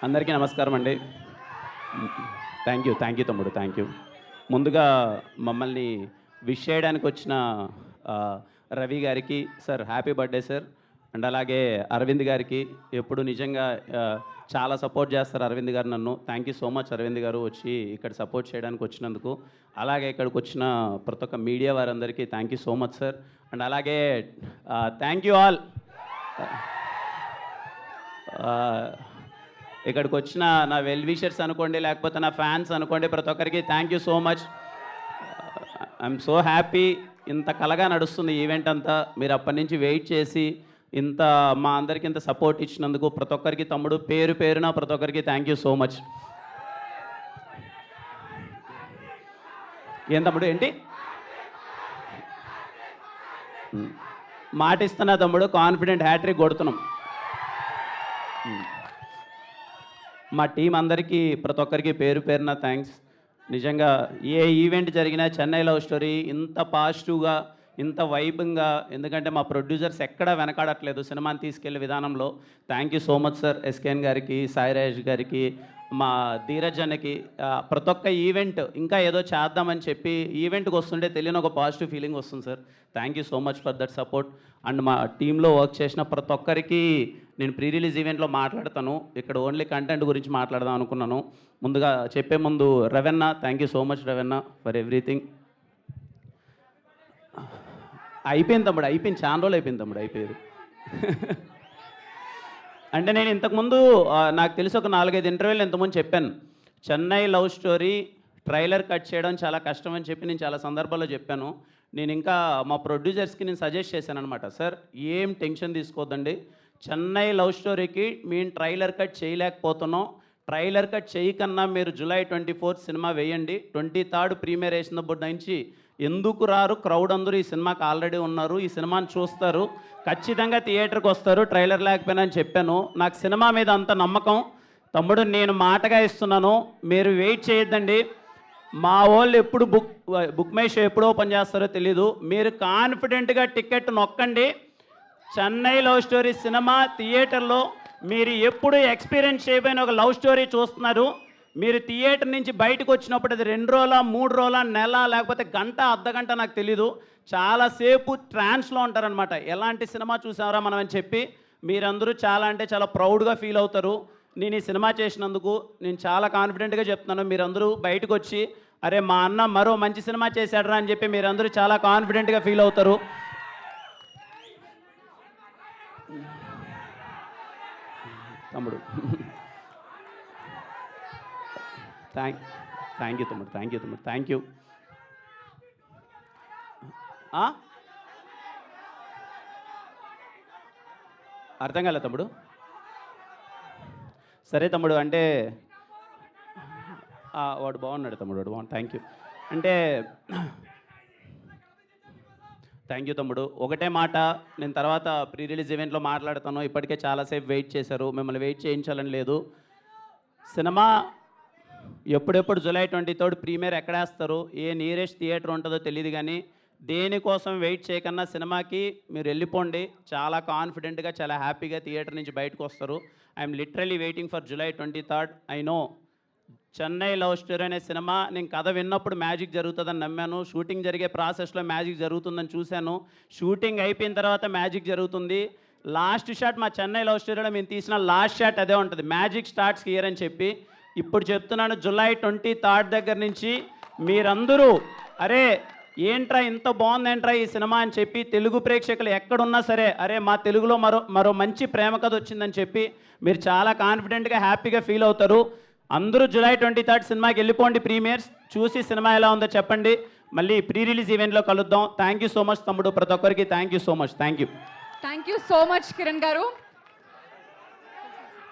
అందరికీ నమస్కారం అండి. థ్యాంక్ యూ తమ్ముడు, థ్యాంక్ యూ. ముందుగా మమ్మల్ని విష్ చేయడానికి వచ్చిన రవి గారికి sir happy birthday sir. And అలాగే అరవింద్ గారికి ఎప్పుడు నిజంగా చాలా సపోర్ట్ చేస్తారు అరవింద్ గారు నన్ను. Thank you so much Arvind garu వచ్చి ఇక్కడ సపోర్ట్ చేయడానికి వచ్చినందుకు. అలాగే ఇక్కడికి వచ్చిన ప్రతి ఒక్క మీడియా వారందరికీ thank you so much sir. And అలాగే థ్యాంక్ యూ ఆల్. ఇక్కడికి వచ్చిన నా వెల్ విషర్స్ అనుకోండి, లేకపోతే నా ఫ్యాన్స్ అనుకోండి, ప్రతి ఒక్కరికి thank you so much. I'm so happy. ఇంత కలగా నడుస్తుంది ఈవెంట్ అంతా. మీరు అప్పటి నుంచి వెయిట్ చేసి ఇంత మా అందరికి ఇంత సపోర్ట్ ఇచ్చినందుకు ప్రతి ఒక్కరికి తమ్ముడు పేరు పేరున ప్రతి ఒక్కరికి థ్యాంక్ యూ సో మచ్. ఏం తమ్ముడు ఏంటి మాట ఇస్తున్నా తమ్ముడు, కాన్ఫిడెంట్ హ్యాట్రిక్ కొడుతున్నాం. మా టీం అందరికీ ప్రతి ఒక్కరికి పేరు పేరున థ్యాంక్స్. నిజంగా ఏ ఈవెంట్ జరిగినా చెన్నై లవ్ స్టోరీ ఇంత పాజిటివ్గా, ఇంత వైబ్గా, ఎందుకంటే మా ప్రొడ్యూసర్స్ ఎక్కడా వెనకాడట్లేదు సినిమాని తీసుకెళ్లే విధానంలో. Thank you so much sir. SKN గారికి, సాయిరాజ్ గారికి, మా ధీరజ్ అన్నకి. ప్రతి ఒక్క ఈవెంట్ ఇంకా ఏదో చేద్దామని చెప్పి ఈవెంట్కి వస్తుంటే తెలియని ఒక పాజిటివ్ ఫీలింగ్ వస్తుంది sir. Thank you so much for that support. And మా టీంలో వర్క్ చేసిన ప్రతి ఒక్కరికి నేను ప్రీ రిలీజ్ ఈవెంట్లో మాట్లాడతాను. ఇక్కడ ఓన్లీ కంటెంట్ గురించి మాట్లాడదాం అనుకున్నాను. ముందుగా చెప్పే ముందు Ravanna, thank you so much Ravanna for everything. అయిపోయింది తమ్ముడు, అయిపోయింది, చాలా రోజులు అయిపోయింది తమ్ముడు, అయిపోయేది. అంటే నేను ఇంతకుముందు నాకు తెలిసి ఒక 4-5 ఇంటర్వ్యూలు ఇంతకుముందు చెప్పాను. Chennai love story trailer cut చేయడం చాలా కష్టం అని చెప్పి నేను చాలా సందర్భాల్లో చెప్పాను. నేను ఇంకా మా ప్రొడ్యూసర్స్కి నేను సజెస్ట్ చేశాను అనమాట. సార్ ఏం టెన్షన్ తీసుకోవద్దండి, చెన్నై లవ్ స్టోరీకి మేము ట్రైలర్ కట్ చేయలేకపోతున్నాం. ట్రైలర్ కట్ చేయకన్నా మీరు July 24 సినిమా వేయండి. 23rd ప్రీమియర్ వేసినప్పుడు నుంచి ఎందుకు రారు, క్రౌడ్ అందరూ ఈ సినిమాకి ఆల్రెడీ ఉన్నారు, ఈ సినిమాని చూస్తారు, ఖచ్చితంగా థియేటర్కి వస్తారు ట్రైలర్ లేకపోయినా అని చెప్పాను. నాకు సినిమా మీద అంత నమ్మకం తమ్ముడు, నేను మాటగా ఇస్తున్నాను. మీరు వెయిట్ చేయొద్దండి. మా వాళ్ళు ఎప్పుడు బుక్ మై షో ఎప్పుడు ఓపెన్ చేస్తారో తెలీదు. మీరు కాన్ఫిడెంట్గా టికెట్ నొక్కండి. చెన్నై లవ్ స్టోరీ సినిమా థియేటర్లో మీరు ఎప్పుడు ఎక్స్పీరియన్స్ చేయబోయిన ఒక లవ్ స్టోరీ చూస్తున్నారు. మీరు థియేటర్ నుంచి బయటకు వచ్చినప్పుడు అది 2 రోజుల 3 రోజుల నెల లేకపోతే గంట అర్ధగంట నాకు తెలీదు, చాలాసేపు ట్రాన్స్లో ఉంటారనమాట. ఎలాంటి సినిమా చూసారా మనం అని చెప్పి మీరందరూ చాలా అంటే చాలా ప్రౌడ్గా ఫీల్ అవుతారు. నేను ఈ సినిమా చేసినందుకు నేను చాలా కాన్ఫిడెంట్గా చెప్తున్నాను. మీరందరూ బయటకు వచ్చి అరే మా అన్న మరో మంచి సినిమా చేశాడరా అని చెప్పి మీరందరూ చాలా కాన్ఫిడెంట్గా ఫీల్ అవుతారు. తమ్ముడు థ్యాంక్ యూ తమ్ముడు, థ్యాంక్ యూ. అర్థం కాలే తమ్ముడు. సరే తమ్ముడు, అంటే వాడు బాగున్నాడు తమ్ముడు, వాడు బాగున్నాడు. Thank you. అంటే థ్యాంక్ యూ తమ్ముడు. ఒకటే మాట, నేను తర్వాత ప్రీ రిలీజ్ ఈవెంట్లో మాట్లాడతాను. ఇప్పటికే చాలాసేపు వెయిట్ చేశారు, మిమ్మల్ని వెయిట్ చేయించాలని లేదు. సినిమా ఎప్పుడెప్పుడు July 23rd ప్రీమియర్ ఎక్కడేస్తారు, ఏ నియరెస్ట్ థియేటర్ ఉంటుందో తెలియదు, కానీ దేనికోసం వెయిట్ చేయకన్నా సినిమాకి మీరు వెళ్ళిపోండి. చాలా కాన్ఫిడెంట్గా, చాలా హ్యాపీగా థియేటర్ నుంచి బయటకు వస్తారు. I'm literally waiting for July 23rd. I know Chennai love story అనే సినిమా నేను కథ విన్నప్పుడు మ్యాజిక్ జరుగుతుందని నమ్మాను. షూటింగ్ జరిగే ప్రాసెస్లో మ్యాజిక్ జరుగుతుందని చూశాను. షూటింగ్ అయిపోయిన తర్వాత మ్యాజిక్ జరుగుతుంది. లాస్ట్ షాట్ మా చెన్నై లవ్ స్టోరీలో మేము తీసిన లాస్ట్ షాట్ అదే ఉంటుంది, మ్యాజిక్ స్టార్ట్స్ హియర్ అని చెప్పి. ఇప్పుడు చెప్తున్నాను, July 23rd దగ్గర నుంచి మీరందరూ అరే ఏంట్రా ఇంత బాగుందేంట్రా ఈ సినిమా అని చెప్పి తెలుగు ప్రేక్షకులు ఎక్కడున్నా సరే అరే మా తెలుగులో మరో మంచి ప్రేమ కథ వచ్చిందని చెప్పి మీరు చాలా కాన్ఫిడెంట్గా హ్యాపీగా ఫీల్ అవుతారు. అందరూ July 23rd సినిమాకి వెళ్ళిపోండి, ప్రీమియర్స్ చూసి సినిమా ఎలా ఉందో చెప్పండి. మళ్ళీ ప్రీ రిలీజ్ ఈవెంట్లో కలుద్దాం. థ్యాంక్ యూ సో మచ్ తమ్ముడు, ప్రతి ఒక్కరికి thank you so much. Thank you so much Kiran గారు.